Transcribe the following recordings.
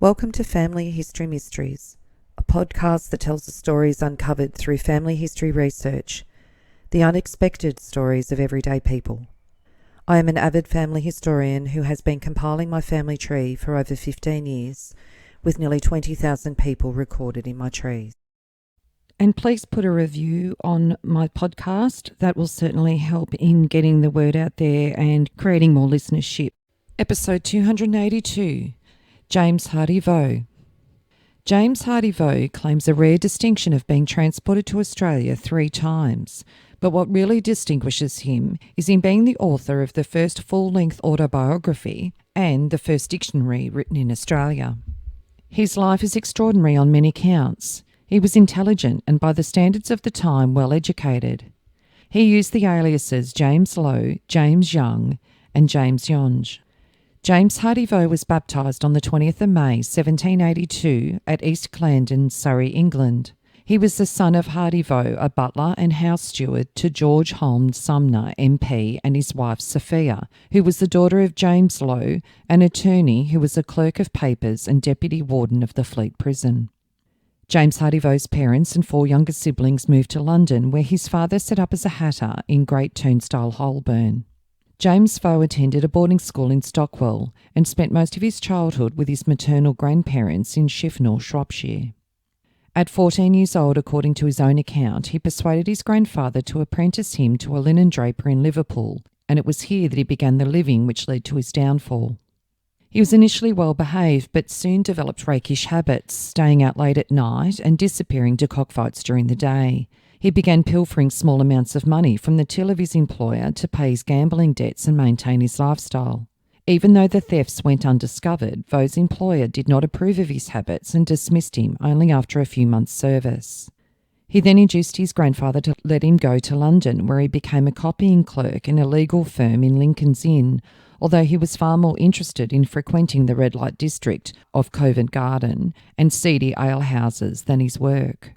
Welcome to Family History Mysteries, a podcast that tells the stories uncovered through family history research, the unexpected stories of everyday people. I am an avid family historian who has been compiling my family tree for over 15 years, with nearly 20,000 people recorded in my trees. And please put a review on my podcast. That will certainly help in getting the word out there and creating more listenership. Episode 282. James Hardy Vaux. James Hardy Vaux claims a rare distinction of being transported to Australia 3 times, but what really distinguishes him is in being the author of the first full-length autobiography and the first dictionary written in Australia. His life is extraordinary on many counts. He was intelligent and, by the standards of the time, well educated. He used the aliases James Lowe, James Yonge and James Yonge. James Hardy Vaux was baptised on the 20th of May 1782 at East Clarendon, Surrey, England. He was the son of Hardy Vaux, a butler and house steward to George Holmes Sumner, MP, and his wife Sophia, who was the daughter of James Lowe, an attorney who was a clerk of papers and deputy warden of the Fleet Prison. James Hardy Vaux's parents and 4 younger siblings moved to London, where his father set up as a hatter in Great Turnstile, Holborn. James Vaux attended a boarding school in Stockwell and spent most of his childhood with his maternal grandparents in Shifnal, Shropshire. At 14 years old, according to his own account, he persuaded his grandfather to apprentice him to a linen draper in Liverpool, and it was here that he began the living which led to his downfall. He was initially well behaved, but soon developed rakish habits, staying out late at night and disappearing to cockfights during the day. He began pilfering small amounts of money from the till of his employer to pay his gambling debts and maintain his lifestyle. Even though the thefts went undiscovered, Vaux's employer did not approve of his habits and dismissed him only after a few months' service. He then induced his grandfather to let him go to London, where he became a copying clerk in a legal firm in Lincoln's Inn, although he was far more interested in frequenting the red light district of Covent Garden and seedy alehouses than his work.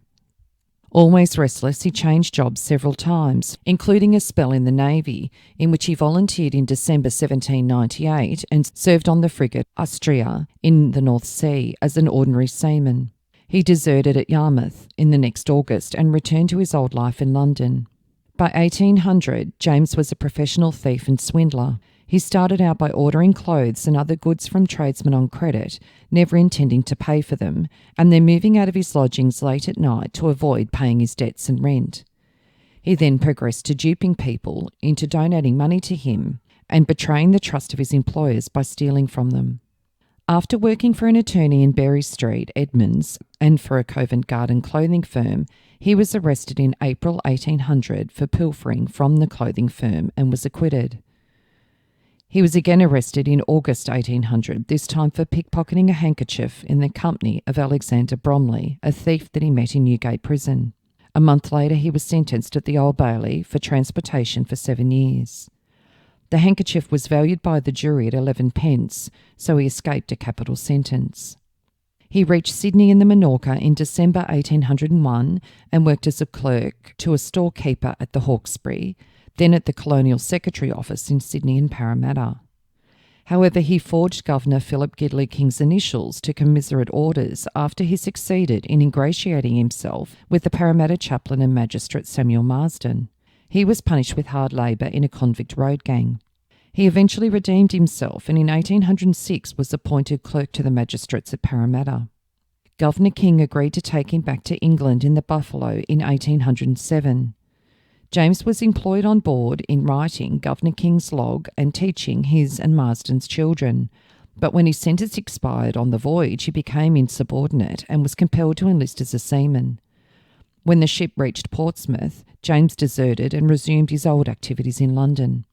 Always restless, he changed jobs several times, including a spell in the Navy, in which he volunteered in December 1798 and served on the frigate Austria in the North Sea as an ordinary seaman. He deserted at Yarmouth in the next August and returned to his old life in London. By 1800, James was a professional thief and swindler. He started out by ordering clothes and other goods from tradesmen on credit, never intending to pay for them, and then moving out of his lodgings late at night to avoid paying his debts and rent. He then progressed to duping people into donating money to him and betraying the trust of his employers by stealing from them. After working for an attorney in Berry Street, Edmonds, and for a Covent Garden clothing firm, he was arrested in April 1800 for pilfering from the clothing firm and was acquitted. He was again arrested in August 1800, this time for pickpocketing a handkerchief in the company of Alexander Bromley, a thief that he met in Newgate Prison. A month later, he was sentenced at the Old Bailey for transportation for 7 years. The handkerchief was valued by the jury at 11 pence, so he escaped a capital sentence. He reached Sydney in the Minorca in December 1801 and worked as a clerk to a storekeeper at the Hawkesbury, then at the Colonial Secretary Office in Sydney and Parramatta. However, he forged Governor Philip Gidley King's initials to commiserate orders after he succeeded in ingratiating himself with the Parramatta chaplain and magistrate Samuel Marsden. He was punished with hard labour in a convict road gang. He eventually redeemed himself and in 1806 was appointed clerk to the magistrates at Parramatta. Governor King agreed to take him back to England in the Buffalo in 1807. James was employed on board in writing Governor King's log and teaching his and Marsden's children, but when his sentence expired on the voyage, he became insubordinate and was compelled to enlist as a seaman. When the ship reached Portsmouth, James deserted and resumed his old activities in London.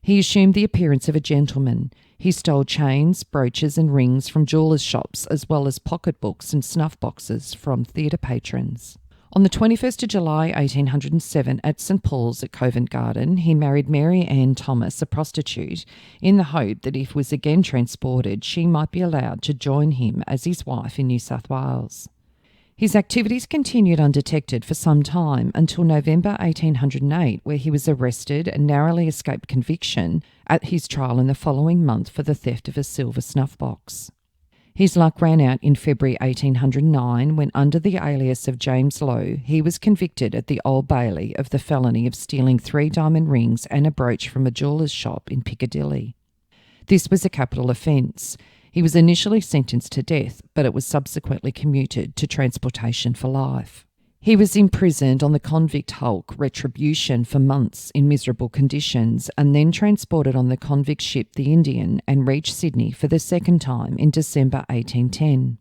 He assumed the appearance of a gentleman. He stole chains, brooches and rings from jewellers' shops, as well as pocketbooks and snuff boxes from theatre patrons. On the 21st of July 1807 at St Paul's at Covent Garden, he married Mary Ann Thomas, a prostitute, in the hope that if he was again transported, she might be allowed to join him as his wife in New South Wales. His activities continued undetected for some time until November 1808, where he was arrested and narrowly escaped conviction at his trial in the following month for the theft of a silver snuff box. His luck ran out in February 1809 when, under the alias of James Lowe, he was convicted at the Old Bailey of the felony of stealing 3 diamond rings and a brooch from a jeweller's shop in Piccadilly. This was a capital offence. He was initially sentenced to death, but it was subsequently commuted to transportation for life. He was imprisoned on the convict hulk Retribution for months in miserable conditions and then transported on the convict ship the Indian and reached Sydney for the second time in December 1810.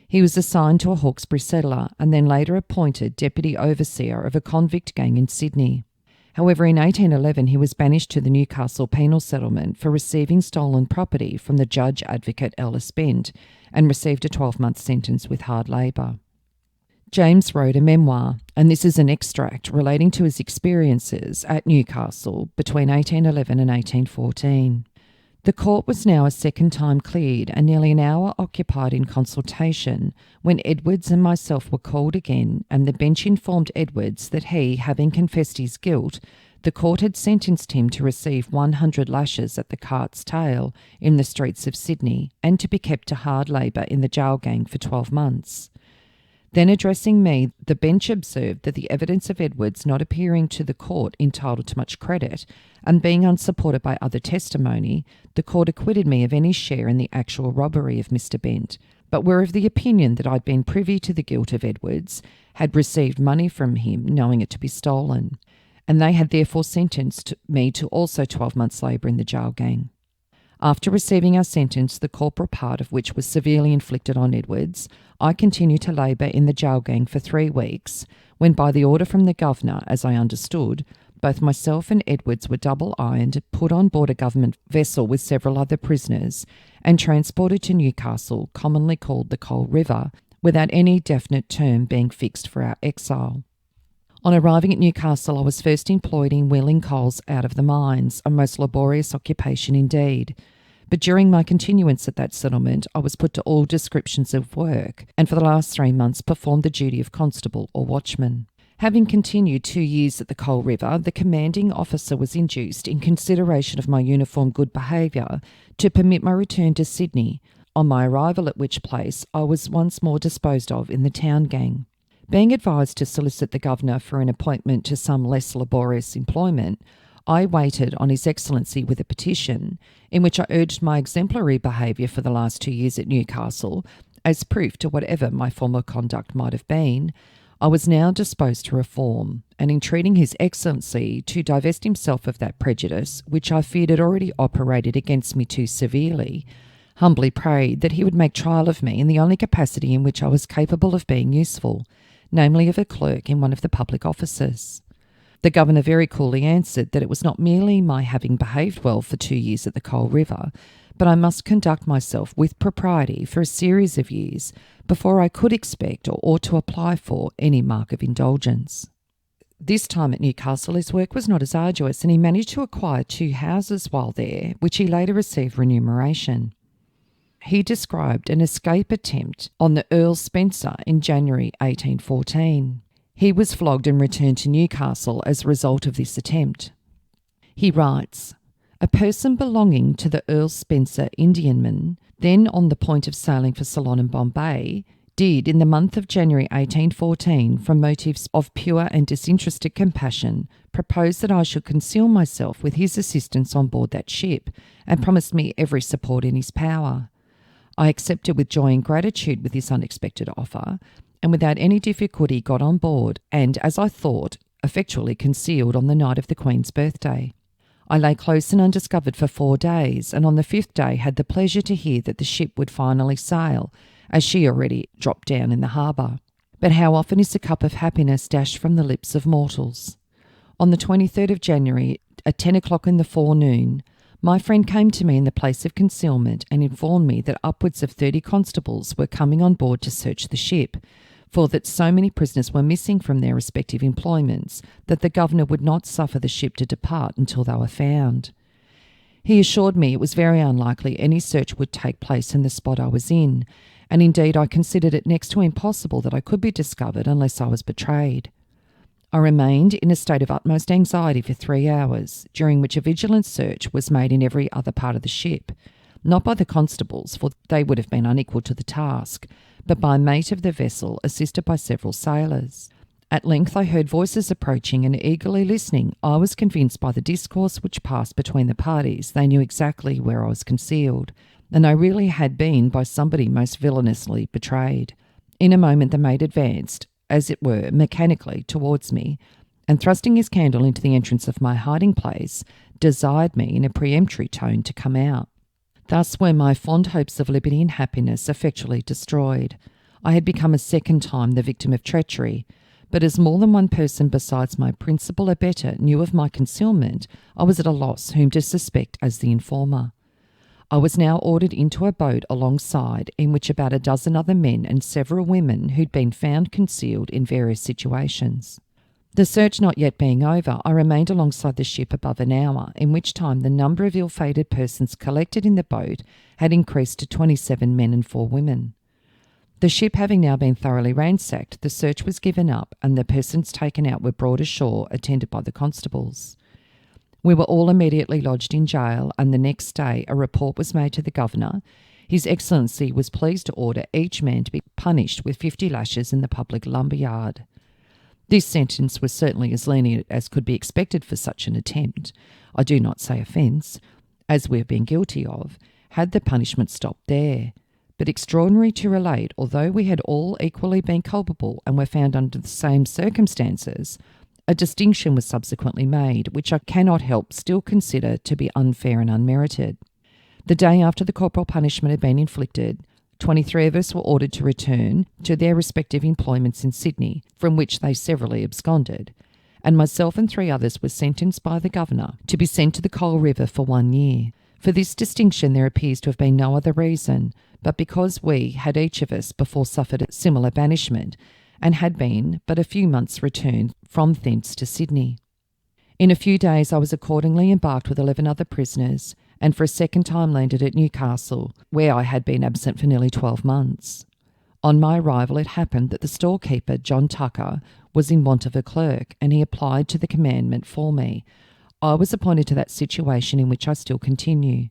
He was assigned to a Hawkesbury settler and then later appointed deputy overseer of a convict gang in Sydney. However, in 1811 he was banished to the Newcastle penal settlement for receiving stolen property from the Judge Advocate Ellis Bent and received a 12-month sentence with hard labour. James wrote a memoir, and this is an extract relating to his experiences at Newcastle between 1811 and 1814. The court was now a second time cleared and nearly an hour occupied in consultation when Edwards and myself were called again, and the bench informed Edwards that he, having confessed his guilt, the court had sentenced him to receive 100 lashes at the cart's tail in the streets of Sydney and to be kept to hard labour in the jail gang for 12 months. Then addressing me, the bench observed that the evidence of Edwards not appearing to the court entitled to much credit, and being unsupported by other testimony, the court acquitted me of any share in the actual robbery of Mr. Bent, but were of the opinion that I'd been privy to the guilt of Edwards, had received money from him knowing it to be stolen, and they had therefore sentenced me to also 12 months' labour in the jail gang. After receiving our sentence, the corporal part of which was severely inflicted on Edwards, I continued to labour in the jail gang for 3 weeks, when by the order from the governor, as I understood, both myself and Edwards were double-ironed, put on board a government vessel with several other prisoners, and transported to Newcastle, commonly called the Coal River, without any definite term being fixed for our exile. On arriving at Newcastle, I was first employed in wheeling coals out of the mines, a most laborious occupation indeed. But during my continuance at that settlement, I was put to all descriptions of work, and for the last 3 months performed the duty of constable or watchman. Having continued 2 years at the Coal River, the commanding officer was induced, in consideration of my uniform good behaviour, to permit my return to Sydney, on my arrival at which place I was once more disposed of in the town gang. Being advised to solicit the Governor for an appointment to some less laborious employment, I waited on His Excellency with a petition, in which I urged my exemplary behaviour for the last 2 years at Newcastle, as proof to whatever my former conduct might have been. I was now disposed to reform, and entreating His Excellency to divest himself of that prejudice, which I feared had already operated against me too severely, humbly prayed that he would make trial of me in the only capacity in which I was capable of being useful, namely of a clerk in one of the public offices. The Governor very coolly answered that it was not merely my having behaved well for 2 years at the Coal River, but I must conduct myself with propriety for a series of years before I could expect or ought to apply for any mark of indulgence. This time at Newcastle his work was not as arduous, and he managed to acquire 2 houses while there, which he later received remuneration. He described an escape attempt on the Earl Spencer in January 1814. He was flogged and returned to Newcastle as a result of this attempt. He writes, "A person belonging to the Earl Spencer Indiaman, then on the point of sailing for Ceylon and Bombay, did in the month of January 1814, from motives of pure and disinterested compassion, propose that I should conceal myself with his assistance on board that ship, and promised me every support in his power. I accepted with joy and gratitude with this unexpected offer, and without any difficulty got on board, and, as I thought, effectually concealed on the night of the Queen's birthday. I lay close and undiscovered for 4 days, and on the 5th day had the pleasure to hear that the ship would finally sail, as she already dropped down in the harbour. But how often is a cup of happiness dashed from the lips of mortals? On the 23rd of January, at 10 o'clock in the forenoon, my friend came to me in the place of concealment and informed me that upwards of 30 constables were coming on board to search the ship, for that so many prisoners were missing from their respective employments that the Governor would not suffer the ship to depart until they were found. He assured me it was very unlikely any search would take place in the spot I was in, and indeed I considered it next to impossible that I could be discovered unless I was betrayed. I remained in a state of utmost anxiety for 3 hours, during which a vigilant search was made in every other part of the ship. not by the constables, for they would have been unequal to the task, but by a mate of the vessel assisted by several sailors. At length I heard voices approaching, and eagerly listening, I was convinced by the discourse which passed between the parties they knew exactly where I was concealed, and I really had been by somebody most villainously betrayed. In a moment the mate advanced, as it were, mechanically towards me, and thrusting his candle into the entrance of my hiding place, desired me in a peremptory tone to come out. Thus were my fond hopes of liberty and happiness effectually destroyed. I had become a second time the victim of treachery, but as more than one person besides my principal abettor knew of my concealment, I was at a loss whom to suspect as the informer. I was now ordered into a boat alongside, in which about a dozen other men and several women who'd been found concealed in various situations. The search not yet being over, I remained alongside the ship above an hour, in which time the number of ill-fated persons collected in the boat had increased to 27 men and 4 women. The ship having now been thoroughly ransacked, the search was given up, and the persons taken out were brought ashore, attended by the constables. We were all immediately lodged in jail, and the next day a report was made to the Governor. His Excellency was pleased to order each man to be punished with 50 lashes in the public lumber yard. This sentence was certainly as lenient as could be expected for such an attempt, I do not say offence, as we have been guilty of, had the punishment stopped there. But extraordinary to relate, although we had all equally been culpable and were found under the same circumstances, a distinction was subsequently made, which I cannot help still consider to be unfair and unmerited. The day after the corporal punishment had been inflicted, 23 of us were ordered to return to their respective employments in Sydney, from which they severally absconded, and myself and 3 others were sentenced by the Governor to be sent to the Coal River for 1 year. For this distinction there appears to have been no other reason, but because we had each of us before suffered a similar banishment, and had been but a few months returned from thence to Sydney. In a few days I was accordingly embarked with 11 other prisoners, and for a second time landed at Newcastle, where I had been absent for nearly 12 months. On my arrival it happened that the storekeeper, John Tucker, was in want of a clerk, and he applied to the commandment for me. I was appointed to that situation in which I still continue,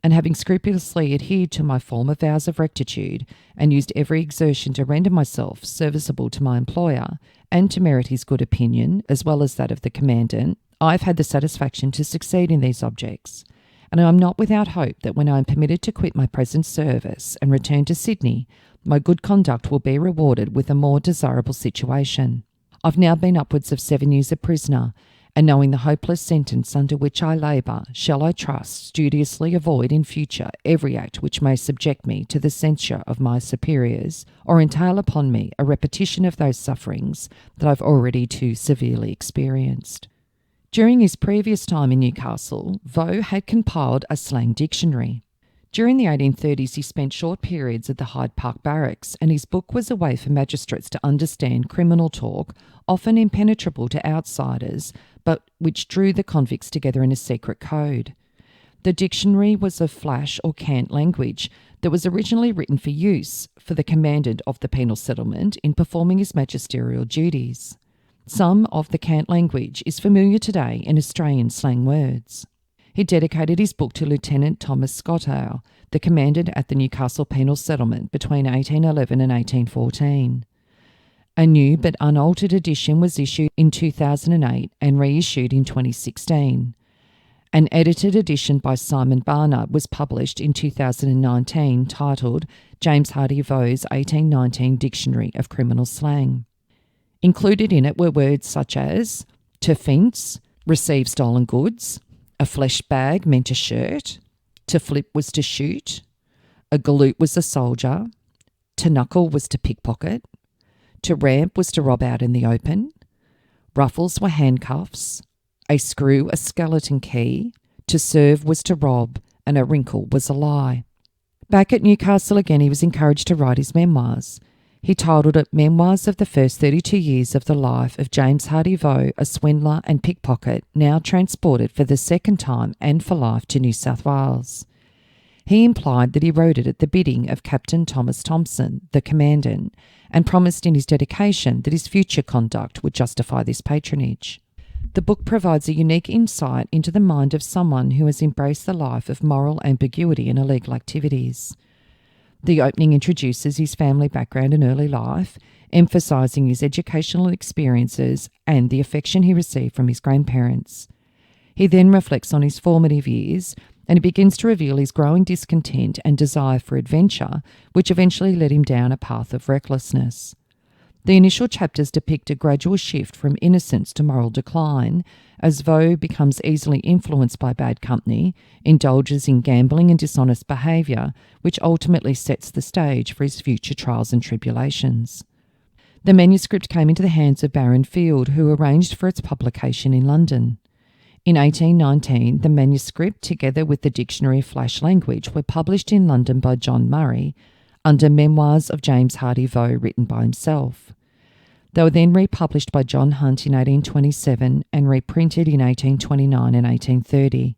and having scrupulously adhered to my former vows of rectitude, and used every exertion to render myself serviceable to my employer, and to merit his good opinion, as well as that of the commandant, I have had the satisfaction to succeed in these objects, and I am not without hope that when I am permitted to quit my present service and return to Sydney, my good conduct will be rewarded with a more desirable situation. I've now been upwards of 7 years a prisoner, and knowing the hopeless sentence under which I labour, shall, I trust, studiously avoid in future every act which may subject me to the censure of my superiors, or entail upon me a repetition of those sufferings that I've already too severely experienced. During his previous time in Newcastle, Vaux had compiled a slang dictionary. During the 1830s he spent short periods at the Hyde Park Barracks, and his book was a way for magistrates to understand criminal talk, often impenetrable to outsiders, but which drew the convicts together in a secret code. The dictionary was of flash or cant language that was originally written for use for the commandant of the penal settlement in performing his magisterial duties. Some of the cant language is familiar today in Australian slang words. He dedicated his book to Lieutenant Thomas Skottow, the commandant at the Newcastle Penal Settlement between 1811 and 1814. A new but unaltered edition was issued in 2008 and reissued in 2016. An edited edition by Simon Barnard was published in 2019 titled James Hardy Vaux' 1819 Dictionary of Criminal Slang. Included in it were words such as to fence, receive stolen goods, a flesh bag meant a shirt, to flip was to shoot, a galoot was a soldier, to knuckle was to pickpocket, to ramp was to rob out in the open, ruffles were handcuffs, a screw a skeleton key, to serve was to rob, and a wrinkle was a lie. Back at Newcastle again he was encouraged to write his memoirs. He titled it Memoirs of the First 32 Years of the Life of James Hardy Vaux, a swindler and pickpocket, now transported for the second time and for life to New South Wales. He implied that he wrote it at the bidding of Captain Thomas Thompson, the commandant, and promised in his dedication that his future conduct would justify this patronage. The book provides a unique insight into the mind of someone who has embraced the life of moral ambiguity and illegal activities. The opening introduces his family background and early life, emphasising his educational experiences and the affection he received from his grandparents. He then reflects on his formative years, and he begins to reveal his growing discontent and desire for adventure, which eventually led him down a path of recklessness. The initial chapters depict a gradual shift from innocence to moral decline, as Vaux becomes easily influenced by bad company, indulges in gambling and dishonest behaviour, which ultimately sets the stage for his future trials and tribulations. The manuscript came into the hands of Baron Field, who arranged for its publication in London. In 1819, the manuscript, together with the Dictionary of Flash Language, were published in London by John Murray, under Memoirs of James Hardy Vaux, written by himself. They were then republished by John Hunt in 1827 and reprinted in 1829 and 1830.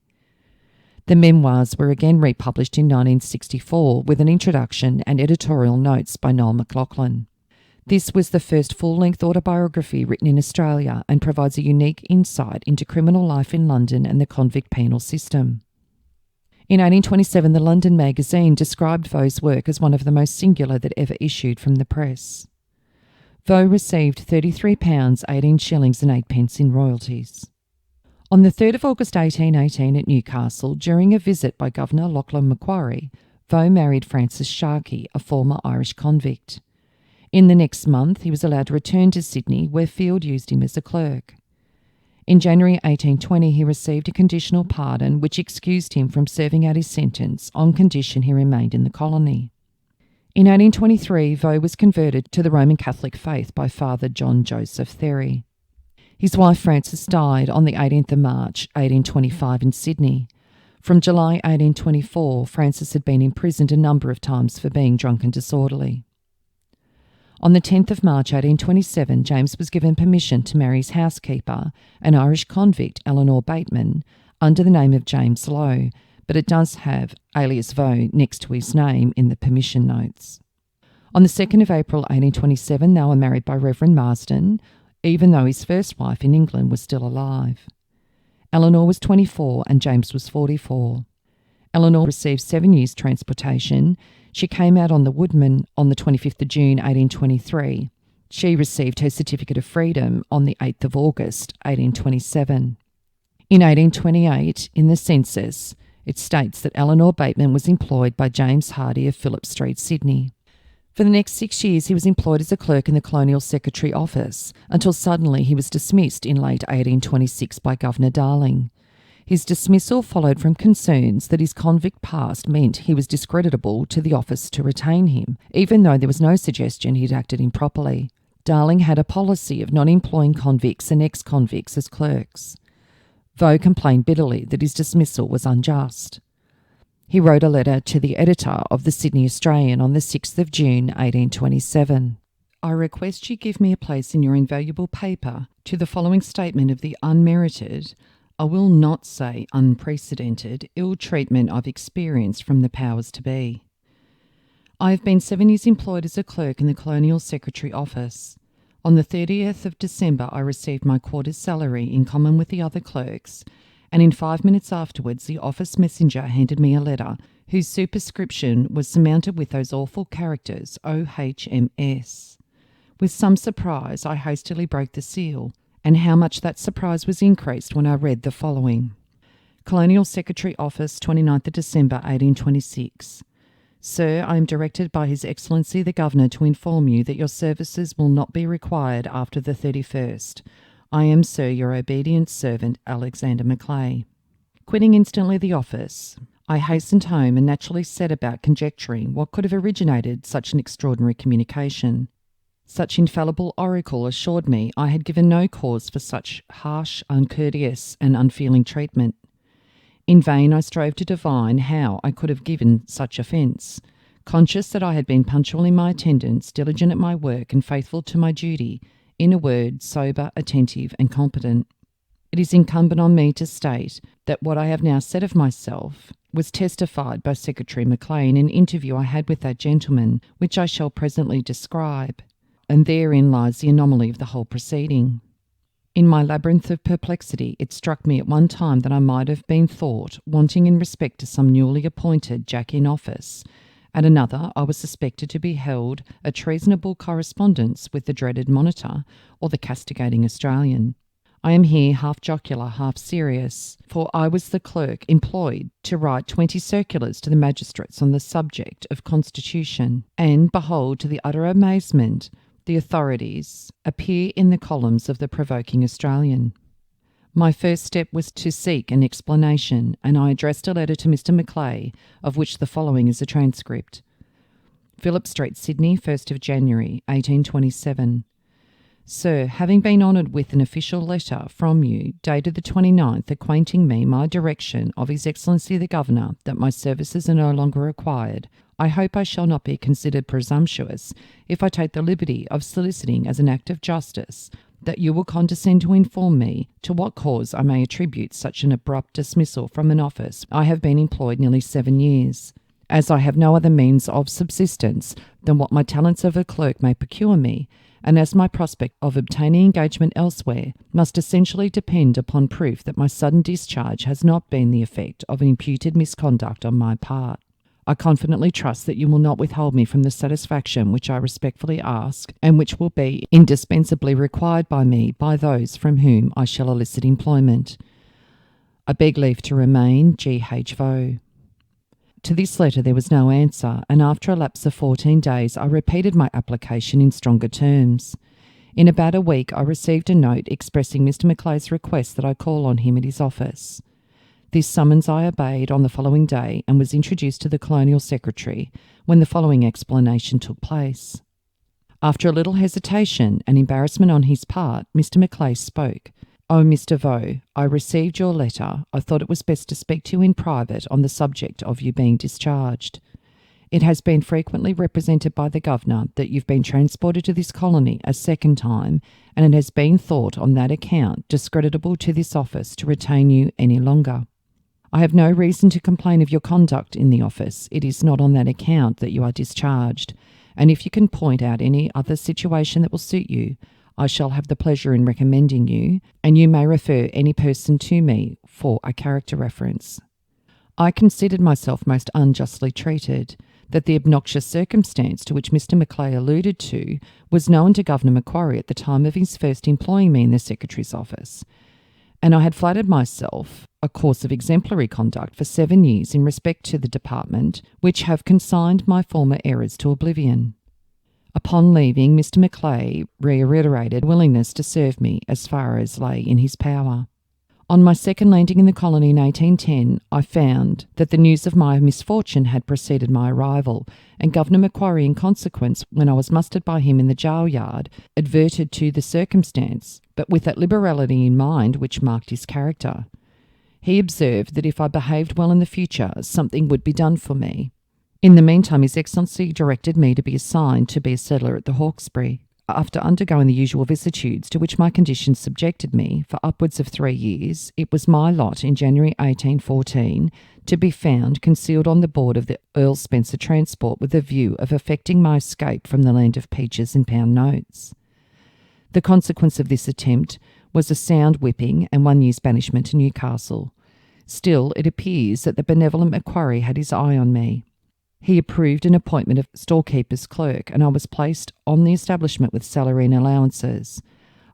The memoirs were again republished in 1964 with an introduction and editorial notes by Noel McLaughlin. This was the first full-length autobiography written in Australia and provides a unique insight into criminal life in London and the convict penal system. In 1827, the London Magazine described Vaux's work as one of the most singular that ever issued from the press. Vaux received £33, 18 shillings and 8 pence in royalties. On the 3rd of August 1818 at Newcastle, during a visit by Governor Lachlan Macquarie, Vaux married Frances Sharkey, a former Irish convict. In the next month, he was allowed to return to Sydney, where Field used him as a clerk. In January 1820, he received a conditional pardon which excused him from serving out his sentence on condition he remained in the colony. In 1823, Vaux was converted to the Roman Catholic faith by Father John Joseph Therry. His wife Frances died on the 18th of March 1825 in Sydney. From July 1824, Frances had been imprisoned a number of times for being drunk and disorderly. On the 10th of March 1827, James was given permission to marry his housekeeper, an Irish convict, Eleanor Bateman, under the name of James Lowe, but it does have alias Vaux next to his name in the permission notes. On the 2nd of April 1827, they were married by Reverend Marsden, even though his first wife in England was still alive. Eleanor was 24 and James was 44. Eleanor received 7 years' transportation. She came out on the Woodman on the 25th of June 1823. She received her certificate of freedom on the 8th of August 1827. In 1828, in the census, it states that Eleanor Bateman was employed by James Hardy of Phillip Street, Sydney. For the next 6 years, he was employed as a clerk in the Colonial Secretary Office, until suddenly he was dismissed in late 1826 by Governor Darling. His dismissal followed from concerns that his convict past meant he was discreditable to the office to retain him, even though there was no suggestion he'd acted improperly. Darling had a policy of not employing convicts and ex-convicts as clerks. Vaux complained bitterly that his dismissal was unjust. He wrote a letter to the editor of the Sydney Australian on the 6th of June 1827. I request you give me a place in your invaluable paper to the following statement of the unmerited, I will not say unprecedented, ill treatment I've experienced from the powers to be. I have been 7 years employed as a clerk in the Colonial Secretary Office. On the 30th of December I received my quarter's salary in common with the other clerks, and in 5 minutes afterwards the office messenger handed me a letter whose superscription was surmounted with those awful characters OHMS. With some surprise I hastily broke the seal, and how much that surprise was increased when I read the following. Colonial Secretary Office, 29th of December 1826. Sir, I am directed by His Excellency the Governor to inform you that your services will not be required after the 31st. I am, sir, your obedient servant, Alexander Macleay. Quitting instantly the office, I hastened home and naturally set about conjecturing what could have originated such an extraordinary communication. Such infallible oracle assured me I had given no cause for such harsh, uncourteous, and unfeeling treatment. In vain I strove to divine how I could have given such offence, conscious that I had been punctual in my attendance, diligent at my work, and faithful to my duty, in a word, sober, attentive, and competent. It is incumbent on me to state that what I have now said of myself was testified by Secretary Macleay in an interview I had with that gentleman, which I shall presently describe, and therein lies the anomaly of the whole proceeding. In my labyrinth of perplexity, it struck me at one time that I might have been thought wanting in respect to some newly appointed Jack in office. At another, I was suspected to be held a treasonable correspondence with the dreaded Monitor or the castigating Australian. I am here half jocular, half serious, for I was the clerk employed to write 20 circulars to the magistrates on the subject of constitution, and behold, to the utter amazement, the authorities appear in the columns of the provoking Australian. My first step was to seek an explanation, and I addressed a letter to Mr. Macleay, of which the following is a transcript. Phillip Street, Sydney, 1st of January, 1827. Sir, having been honoured with an official letter from you, dated the 29th, acquainting me my direction of His Excellency the Governor that my services are no longer required, I hope I shall not be considered presumptuous if I take the liberty of soliciting as an act of justice that you will condescend to inform me to what cause I may attribute such an abrupt dismissal from an office I have been employed nearly 7 years, as I have no other means of subsistence than what my talents of a clerk may procure me, and as my prospect of obtaining engagement elsewhere must essentially depend upon proof that my sudden discharge has not been the effect of an imputed misconduct on my part. I confidently trust that you will not withhold me from the satisfaction which I respectfully ask, and which will be indispensably required by me by those from whom I shall elicit employment. I beg leave to remain, G.H. Vaux. To this letter there was no answer, and after a lapse of 14 days I repeated my application in stronger terms. In about a week I received a note expressing Mr. Macleay's request that I call on him at his office. This summons I obeyed on the following day and was introduced to the Colonial Secretary when the following explanation took place. After a little hesitation and embarrassment on his part, Mr. Macleay spoke. "Oh, Mr. Vaux, I received your letter. I thought it was best to speak to you in private on the subject of you being discharged. It has been frequently represented by the Governor that you've been transported to this colony a second time, and it has been thought on that account discreditable to this office to retain you any longer. I have no reason to complain of your conduct in the office. It is not on that account that you are discharged, and if you can point out any other situation that will suit you, I shall have the pleasure in recommending you, and you may refer any person to me for a character reference. I considered myself most unjustly treated, that the obnoxious circumstance to which Mr. Macleay alluded to was known to Governor Macquarie at the time of his first employing me in the Secretary's office, and I had flattered myself a course of exemplary conduct for 7 years in respect to the department, which have consigned my former errors to oblivion. Upon leaving, Mr. Macleay reiterated willingness to serve me as far as lay in his power. On my second landing in the colony in 1810, I found that the news of my misfortune had preceded my arrival, and Governor Macquarie, in consequence, when I was mustered by him in the jail yard, adverted to the circumstance, but with that liberality in mind which marked his character. He observed that if I behaved well in the future, something would be done for me. In the meantime, His Excellency directed me to be assigned to be a settler at the Hawkesbury. After undergoing the usual vicissitudes to which my conditions subjected me for upwards of 3 years, it was my lot in January 1814 to be found concealed on the board of the Earl Spencer transport with a view of effecting my escape from the land of peaches and pound notes. The consequence of this attempt was a sound whipping and 1 year's banishment to Newcastle. Still, it appears that the benevolent Macquarie had his eye on me. He approved an appointment of storekeeper's clerk, and I was placed on the establishment with salary and allowances.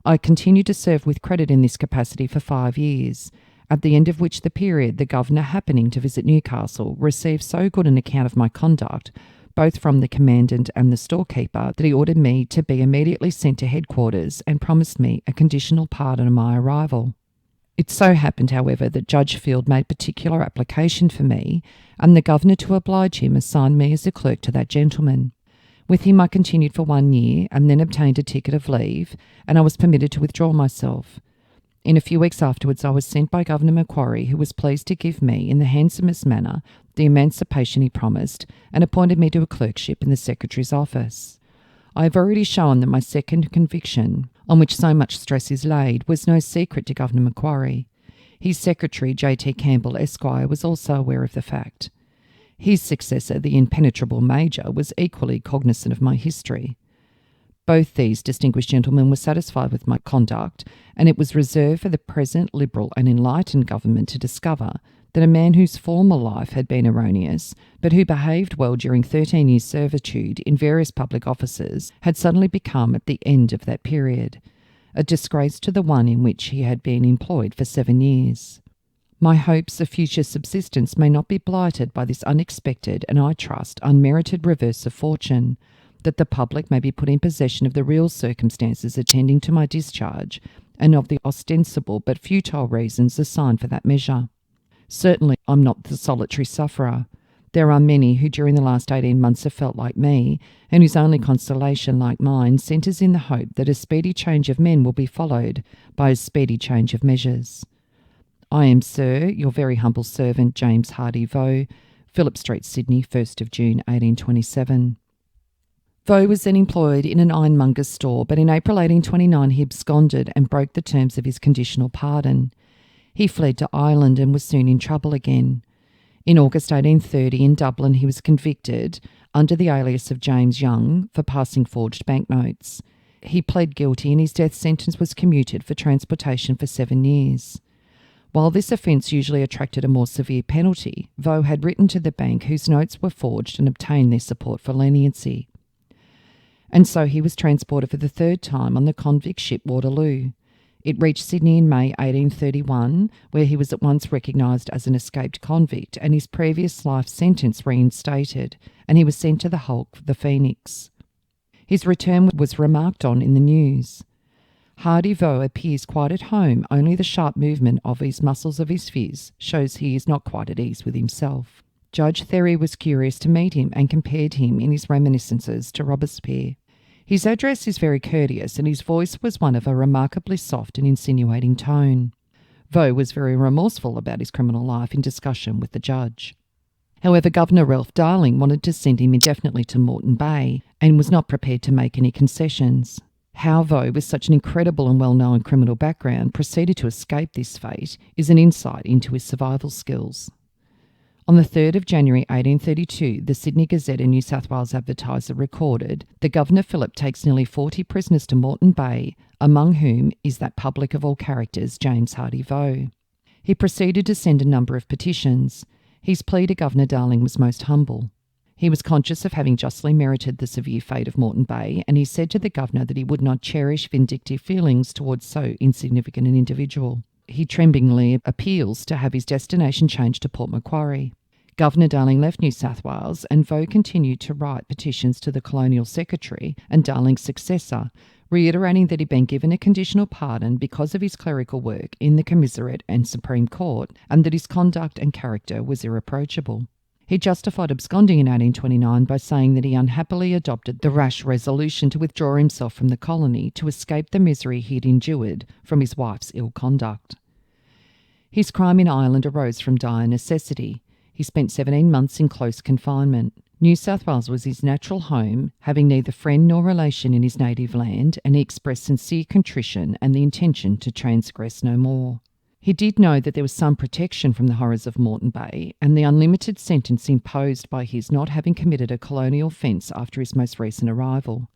I continued to serve with credit in this capacity for 5 years, at the end of which the period the Governor, happening to visit Newcastle, received so good an account of my conduct, both from the Commandant and the storekeeper, that he ordered me to be immediately sent to headquarters and promised me a conditional pardon on my arrival. It so happened, however, that Judge Field made particular application for me, and the Governor, to oblige him, assigned me as a clerk to that gentleman. With him I continued for 1 year, and then obtained a ticket of leave, and I was permitted to withdraw myself. In a few weeks afterwards I was sent by Governor Macquarie, who was pleased to give me, in the handsomest manner, the emancipation he promised, and appointed me to a clerkship in the Secretary's office. I have already shown that my second conviction, on which so much stress is laid, was no secret to Governor Macquarie. His secretary, J.T. Campbell, Esquire, was also aware of the fact. His successor, the impenetrable Major, was equally cognizant of my history. Both these distinguished gentlemen were satisfied with my conduct, and it was reserved for the present liberal and enlightened government to discover that a man whose former life had been erroneous, but who behaved well during 13 years' servitude in various public offices, had suddenly become, at the end of that period, a disgrace to the one in which he had been employed for 7 years. My hopes of future subsistence may not be blighted by this unexpected and, I trust, unmerited reverse of fortune, that the public may be put in possession of the real circumstances attending to my discharge, and of the ostensible but futile reasons assigned for that measure. Certainly I'm not the solitary sufferer. There are many who during the last 18 months have felt like me, and whose only consolation, like mine, centres in the hope that a speedy change of men will be followed by a speedy change of measures. I am, Sir, your very humble servant, James Hardy Vaux, Phillip Street, Sydney, 1st of June, 1827. Vaux was then employed in an ironmonger's store, but in April 1829 he absconded and broke the terms of his conditional pardon. He fled to Ireland and was soon in trouble again. In August 1830 in Dublin he was convicted, under the alias of James Yonge, for passing forged banknotes. He pled guilty and his death sentence was commuted for transportation for 7 years. While this offence usually attracted a more severe penalty, Vaux had written to the bank whose notes were forged and obtained their support for leniency. And so he was transported for the third time on the convict ship Waterloo. It reached Sydney in May 1831, where he was at once recognised as an escaped convict and his previous life sentence reinstated, and he was sent to the hulk, the Phoenix. His return was remarked on in the news. Hardy Vaux appears quite at home, only the sharp movement of his muscles of his phiz shows he is not quite at ease with himself. Judge Therry was curious to meet him and compared him in his reminiscences to Robespierre. His address is very courteous, and his voice was one of a remarkably soft and insinuating tone. Vaux was very remorseful about his criminal life in discussion with the judge. However, Governor Ralph Darling wanted to send him indefinitely to Moreton Bay and was not prepared to make any concessions. How Vaux, with such an incredible and well-known criminal background, proceeded to escape this fate is an insight into his survival skills. On the 3rd of January 1832, the Sydney Gazette and New South Wales Advertiser recorded that Governor Phillip takes nearly 40 prisoners to Moreton Bay, among whom is that public of all characters, James Hardy Vaux. He proceeded to send a number of petitions. His plea to Governor Darling was most humble. He was conscious of having justly merited the severe fate of Moreton Bay, and he said to the Governor that he would not cherish vindictive feelings towards so insignificant an individual. He tremblingly appeals to have his destination changed to Port Macquarie. Governor Darling left New South Wales, and Vaux continued to write petitions to the Colonial Secretary and Darling's successor, reiterating that he'd been given a conditional pardon because of his clerical work in the Commissariat and Supreme Court, and that his conduct and character was irreproachable. He justified absconding in 1829 by saying that he unhappily adopted the rash resolution to withdraw himself from the colony to escape the misery he had endured from his wife's ill conduct. His crime in Ireland arose from dire necessity. He spent 17 months in close confinement. New South Wales was his natural home, having neither friend nor relation in his native land, and he expressed sincere contrition and the intention to transgress no more. He did know that there was some protection from the horrors of Moreton Bay, and the unlimited sentence imposed by his not having committed a colonial offence after his most recent arrival.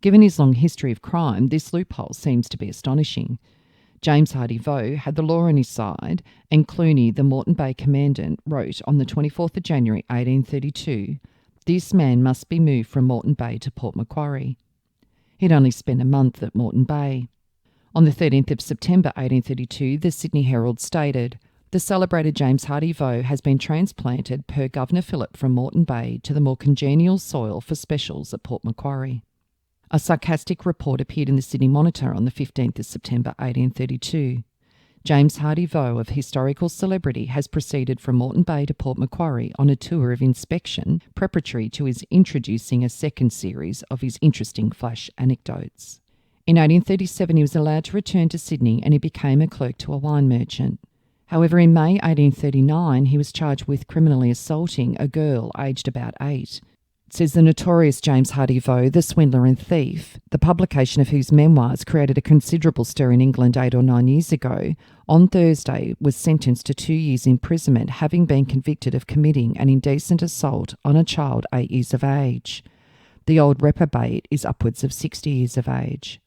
Given his long history of crime, this loophole seems to be astonishing. James Hardy Vaux had the law on his side, and Cluny, the Moreton Bay commandant, wrote on the 24th of January 1832, "This man must be moved from Moreton Bay to Port Macquarie." He'd only spent a month at Moreton Bay. On the 13th of September 1832, the Sydney Herald stated, "The celebrated James Hardy Vaux has been transplanted per Governor Phillip from Moreton Bay to the more congenial soil for specials at Port Macquarie." A sarcastic report appeared in the Sydney Monitor on the 15th of September 1832. James Hardy Vaux, of historical celebrity, has proceeded from Moreton Bay to Port Macquarie on a tour of inspection preparatory to his introducing a second series of his interesting flash anecdotes. In 1837 he was allowed to return to Sydney and he became a clerk to a wine merchant. However, in May 1839 he was charged with criminally assaulting a girl aged about 8. Says the notorious James Hardy Vaux, the swindler and thief, the publication of whose memoirs created a considerable stir in England 8 or 9 years ago, on Thursday was sentenced to 2 years' imprisonment, having been convicted of committing an indecent assault on a child 8 years of age. The old reprobate is upwards of 60 years of age.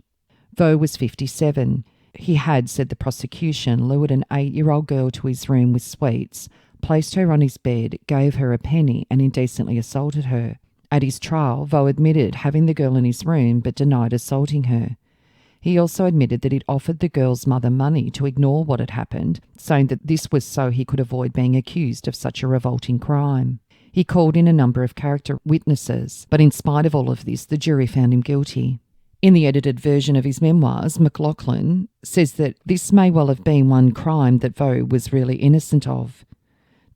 Vaux was 57. He had, said the prosecution, lured an 8-year-old girl to his room with sweets, placed her on his bed, gave her a penny, and indecently assaulted her. At his trial, Vaux admitted having the girl in his room but denied assaulting her. He also admitted that he'd offered the girl's mother money to ignore what had happened, saying that this was so he could avoid being accused of such a revolting crime. He called in a number of character witnesses, but in spite of all of this, the jury found him guilty. In the edited version of his memoirs, McLaughlin says that this may well have been one crime that Vaux was really innocent of.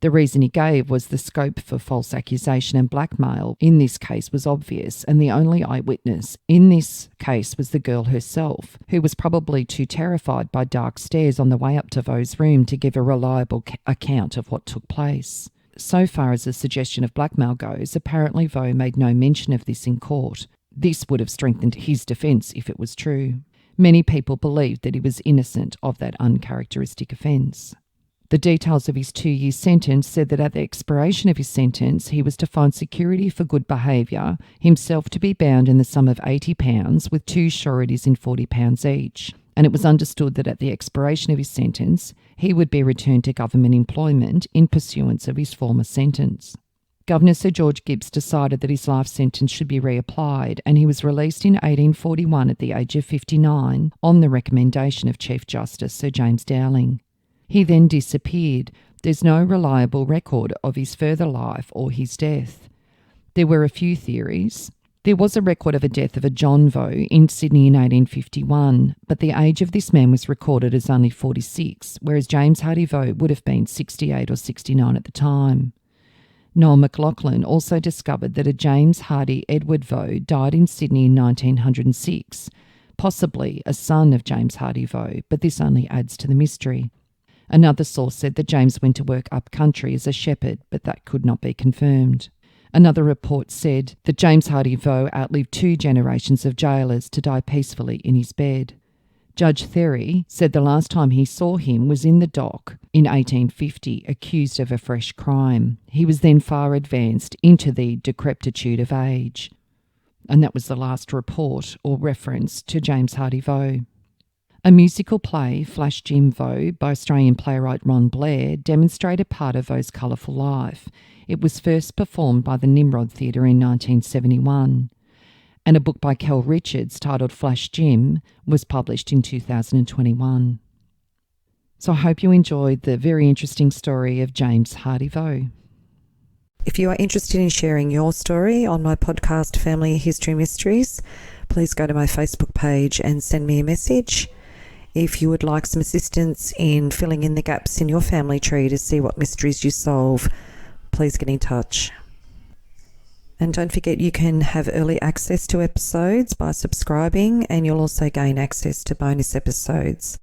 The reason he gave was the scope for false accusation and blackmail in this case was obvious, and the only eyewitness in this case was the girl herself, who was probably too terrified by dark stairs on the way up to Vaux's room to give a reliable account of what took place. So far as the suggestion of blackmail goes, apparently Vaux made no mention of this in court. This would have strengthened his defence if it was true. Many people believed that he was innocent of that uncharacteristic offence. The details of his 2-year sentence said that at the expiration of his sentence, he was to find security for good behaviour, himself to be bound in the sum of £80, with 2 sureties in £40 each. And it was understood that at the expiration of his sentence, he would be returned to government employment in pursuance of his former sentence. Governor Sir George Gibbs decided that his life sentence should be reapplied, and he was released in 1841 at the age of 59 on the recommendation of Chief Justice Sir James Dowling. He then disappeared. There's no reliable record of his further life or his death. There were a few theories. There was a record of a death of a John Vaux in Sydney in 1851, but the age of this man was recorded as only 46, whereas James Hardy Vaux would have been 68 or 69 at the time. Noel McLaughlin also discovered that a James Hardy Edward Vaux died in Sydney in 1906, possibly a son of James Hardy Vaux, but this only adds to the mystery. Another source said that James went to work up country as a shepherd, but that could not be confirmed. Another report said that James Hardy Vaux outlived 2 generations of jailers to die peacefully in his bed. Judge Therry said the last time he saw him was in the dock in 1850, accused of a fresh crime. He was then far advanced into the decrepitude of age. And that was the last report or reference to James Hardy Vaux. A musical play, Flash Jim Vaux, by Australian playwright Ron Blair, demonstrated part of Vaux's colourful life. It was first performed by the Nimrod Theatre in 1971. And a book by Kel Richards titled Flash Jim was published in 2021. So I hope you enjoyed the very interesting story of James Hardy Vaux. If you are interested in sharing your story on my podcast, Family History Mysteries, please go to my Facebook page and send me a message. If you would like some assistance in filling in the gaps in your family tree to see what mysteries you solve, please get in touch. And don't forget you can have early access to episodes by subscribing, and you'll also gain access to bonus episodes.